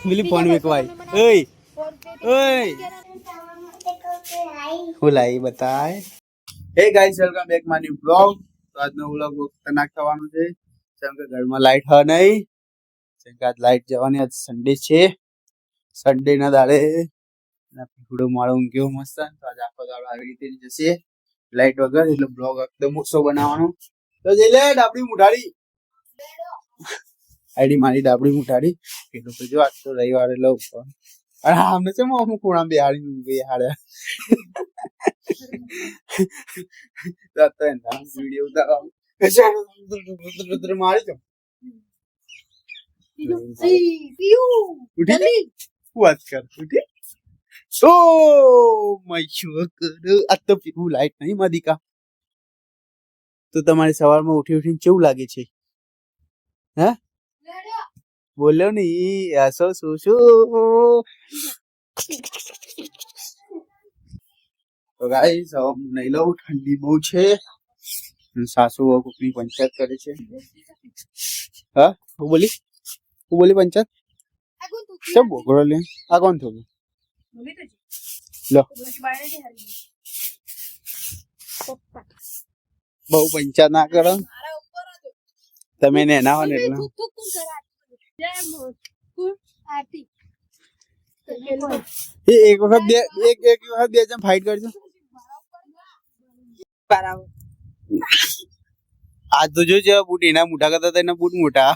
પેલી ફોન વેકવાય ઓય ઓય હું લાઈ બતાય હે guys welcome back my new blog તો આજનો વ્લોગ ખતરનાક થવાનો છે જેમ કે ઘરમાં લાઈટ હ નહીં જેમ કે આજ લાઈટ જવાની આજ સન્ડે છે સન્ડે ના દાડે પીકડો મારો ઊંઘ્યો મસ્ત તો આજ આખો દાડો આવી રીતે જશે લાઈટ વગર એટલે બ્લોગ એકદમ ઓછો બનાવવાનો તો જઈ લે ડાબડી મુઠાડી આઈડી મારી ડાબડી મુઠાડી કીધું તો જો આજ તો રવિવારે લઉં પણ અરે આમને છે હું ખૂણા બેહાડ્યા તો એના વિડીયો ઉતારવા મારી દો ઉઠી વાત કર ઉઠી ઓ માય શુકર આ તો પીવું લાઈટ નહીં માદિકા તો તમારે સવારમાં ઉઠી ઉઠીને કેવું લાગે છે હે બોલો નહીં આસો શું તો ગાઈસ હવે નહીં લઉં ઠંડી બહુ છે સાસુ કોકની પંચાયત કરે છે હા હું બોલી પંચાયત કેમ બોગડો લે આ કોણ થયું લો બહુ પંચાયત ના કરો તમે ને ના હો ને એટલે એક વખત બે જણ ફાઇટ કરજો આજ તો જો છે બૂટ એના મોટા કરતા એના બૂટ મોટા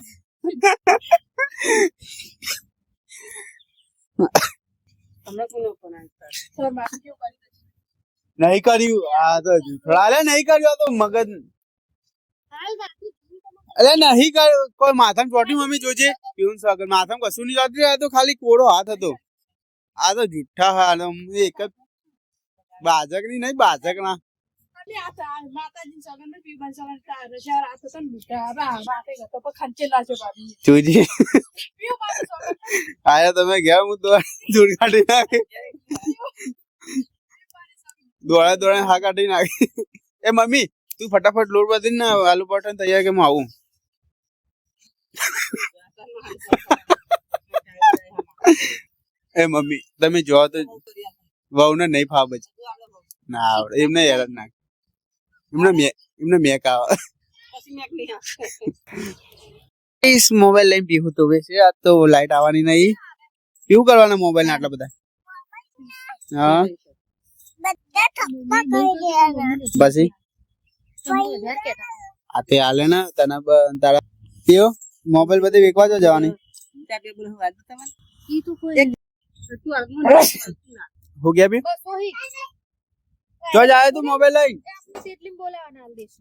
નહીં કર્યું આ તો થોડા નહીં કર્યું તો મગજ અરે નહીં કર્યું કોઈ માથામાં ચોટી મમ્મી જોજે પીવું સ્વાગત માથામાં કશું નહીં ચોટી આ તો ખાલી કોળો હાથ હતો આ તો જુઠ્ઠા હાલ એક જ બાજક ની નહીં બાજક ના જોજે આયા તમે ગયા હું તો દૂર કાઢી નાખે દોડા હા કાઢી નાખે એ મમ્મી તું ફટાફટ લોટ બાંધી ને આલુ પરાઠા તૈયાર કે હું આવું એ મમ્મી તમે જો તો વહુ ને નહીં ફાવ ના આવડે એમને હેરાન નાખ એમને મેક આવે મોબાઈલ લઈને પીવું તો છે આ તો લાઈટ આવવાની નહીં પીવું કરવાના મોબાઈલ ને આટલા બધા હા પછી આ તે હાલે ને તને તારા પીઓ મોબાઈલ બધે વેકવા જો જવાની हो गया भी तो जाए तू मोबाइल लई એટલી બોલાવાના આલ દેશ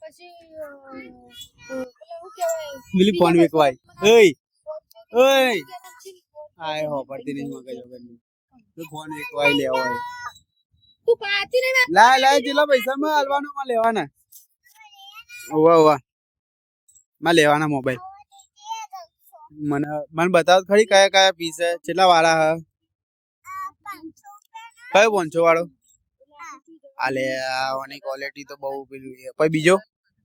પછી મિલી ફોન વેકવાય ઓય આય હો પડતી નહીં મગજ વગરની તો ફોન વેકવાય લેવો હોય તું પાતી ને લા જેલા પૈસા માં આલવાનો માં લેવાના ઓવા માં લેવાના મોબાઈલ મને બતાવ ખરી કયા પીસ છે કેટલા વાળા હ કયો 500 વાળો આલે આની ક્વોલિટી તો બહુ પેલું છે પછી બીજો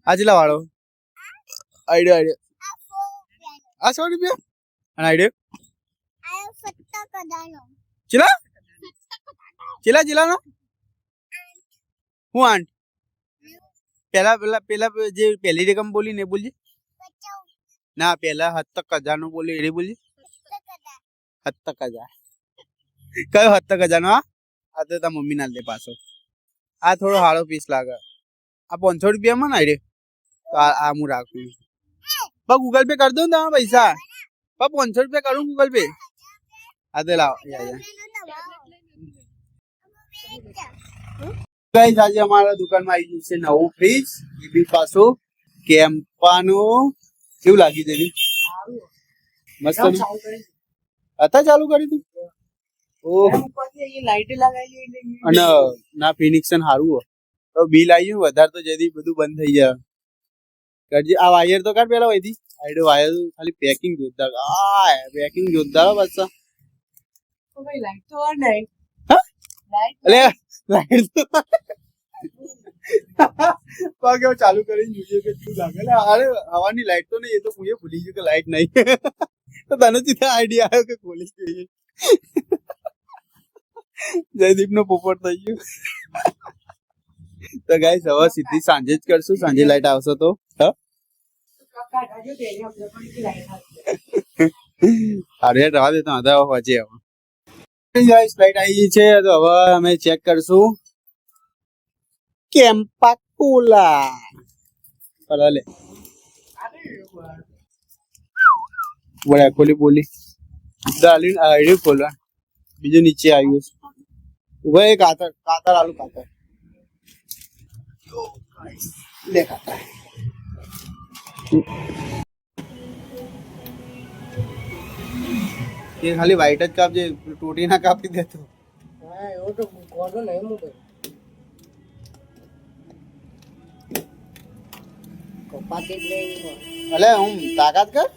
આ કેટલા વાળો આઈડિયો આ 100 રૂપિયા અને આઈડિયો ચિલા નો હું આંટ પેલા જે પહેલી રકમ બોલી ને બોલજે ના પેલા 70,000 નું બોલી એડી બોલજે 70,000 કયો 70,000 નો આ તો તા મમ્મી ના દે પાછો આ થોડો હાળો પીસ લાગે આ 500 રૂપિયા માં ના તો આ હું રાખું ગૂગલ પે કરી દઉં ને તમારા પૈસા 500 રૂપિયા કરું ગૂગલ પે આ તો લાવ ગાઈસ આજે અમારા દુકાનમાં આવી ગયું છે નવું ફ્રીજ એ બી પાછું કેમ્પાનું કેવું લાગી તેની મસ્ત હતા ચાલુ કરી તું અને ના ફિનિક્શન સારું તો બિલ આવ્યું વધારે તો જલ્દી બધું બંધ થઈ જાય કરજે આ વાયર તો કાઢ પેલા વહીથી આઈડો વાયર ખાલી પેકિંગ જોરદાર પેકિંગ જોરદાર પાછા લાઈટ તો નહીં લાઈટ પગ ચાલુ કરીને જોઈએ કે શું લાગે અરે હવાની લાઈટ તો નહીં એ તો હું ભૂલી ગયું કે લાઈટ નહીં તો તને સીધા આઈડિયા આવ્યો કે ખોલી જોઈએ. જયદીપ નો પોપટ થઈ ગયો. તો ગાઈસ હવે સીધી સાંજે જ કરશું, સાંજે લાઈટ આવશે તો. અરે રવા દે તો આધા વાંચે હવે. ગાઈસ લાઈટ આવી ગઈ છે તો હવે અમે ચેક કરશું કેમ્પા કોલા. લે બોલે ખોલી દાલી આઈડી ખોલવા, બીજું નીચે આવ્યું છે. ઉભા કાતર આલુ કાતર લે કાતર. એ ખાલી વ્હાઈટ જ કાપજે, તૂટી ના કાપી દેતો. હા એવો તો કોડો નહીં મૂકે કપાતી જ નહીં. અલે હું તાકાત કર,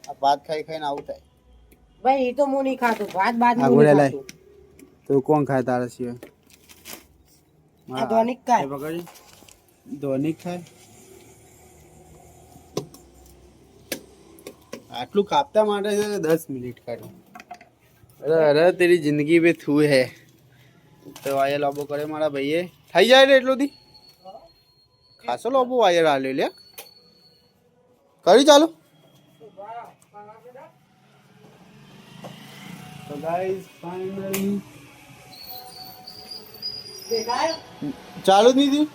આ ભાત ખાઈને આવું થાય. ભાઈ એ તો હું નહીં ખાતો ભાત બાદ આ ગોળે લાય તો કોણ ખાય તારા સિવાય? આ ધોનિક ખાય. પકડી ધોનિક ખાય. આટલું કાપતા માટે 10 મિનિટ કાઢી. અરે તેરી જિંદગી पे थू है તો વાયર લોબો કરે મારા ભાઈએ. થઈ જાય ને એટલું દી ખાસો લોબો વાયર આલ્યો લે. કરી ચાલો તો ગાઈસ ફાઇનલી દેખાય ચાલુ જ નહીં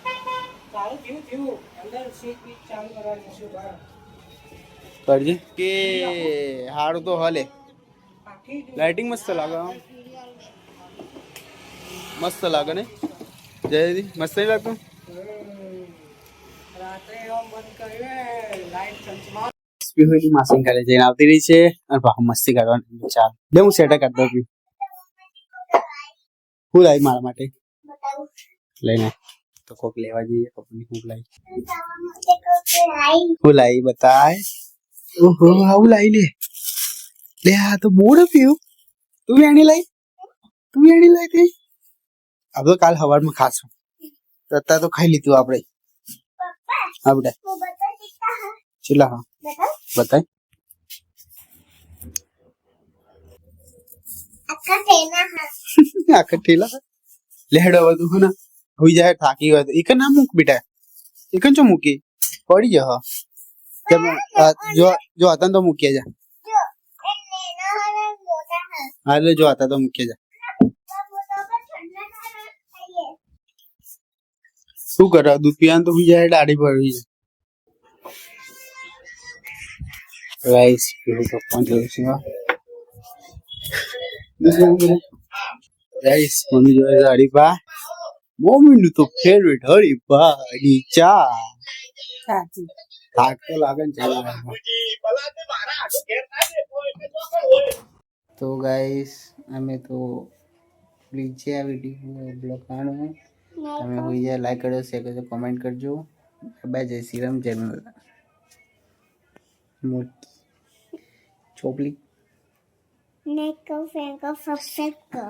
ચાલુ થયું અંદર સ્વિચ બીચ ચાલુ કરવાનું છે બહાર કરજે કે હારું તો હલે. આખી લાઇટિંગ મસ્ત લાગે, આમ મસ્ત લાગે ને જયદી? મસ્ત નહીં લાગતું? રાત્રે એમ બંધ કર્યું લાઈટ ચમચમા સ્પીડની માસિંગ કરે છે, આવતી રહી છે અને ભાવ મસ્તી કરવાની. ચાલ લે હું સેટ કરી દઉં. હું લાવી મારા માટે લઈને તો કોક લેવા જઈએ. કંપની હું લાવી, હું લાવી બતાય. ઓહો આવું લાવી લે લે. આ તો બોર પીવું. તું એની લાવી તે. આ તો કાલ સવારમાં ખાશું, અત્યારે તો ખાઈ લીધું આપણે. હા બેટા ચલા હા બતાય. આખા ઠેલા લેડો બધું હે ને હોઈ જાય. થાકી હોય તો એક ના મૂક બેટા, એક જ મૂકી પડી જા. હા જો હતા તો મૂકી જા. હા એટલે જો હતા તો મૂકી જા. શું કરે દૂધ પીવાનું તો હોઈ જાય, દાઢી પડી જાય. રાઈસ પપ્પા જોયું છે રાઈસ. મમ્મી જોડે હરીફા, મમ્મી નું તો ફેવરેટ હરીફા ની ચા. સાચી થાક તો લાગે ને ચા. તો ગાઈસ અમે તો નીચે આ વિડીયો બ્લોગ કાઢો. તમે હોઈ જાય લાઈક કરજો, શેર કરજો, કમેન્ટ કરજો. બાય જય શ્રી રામ. ચેનલ મોટી ચોપલી Neko vengo van Sekko.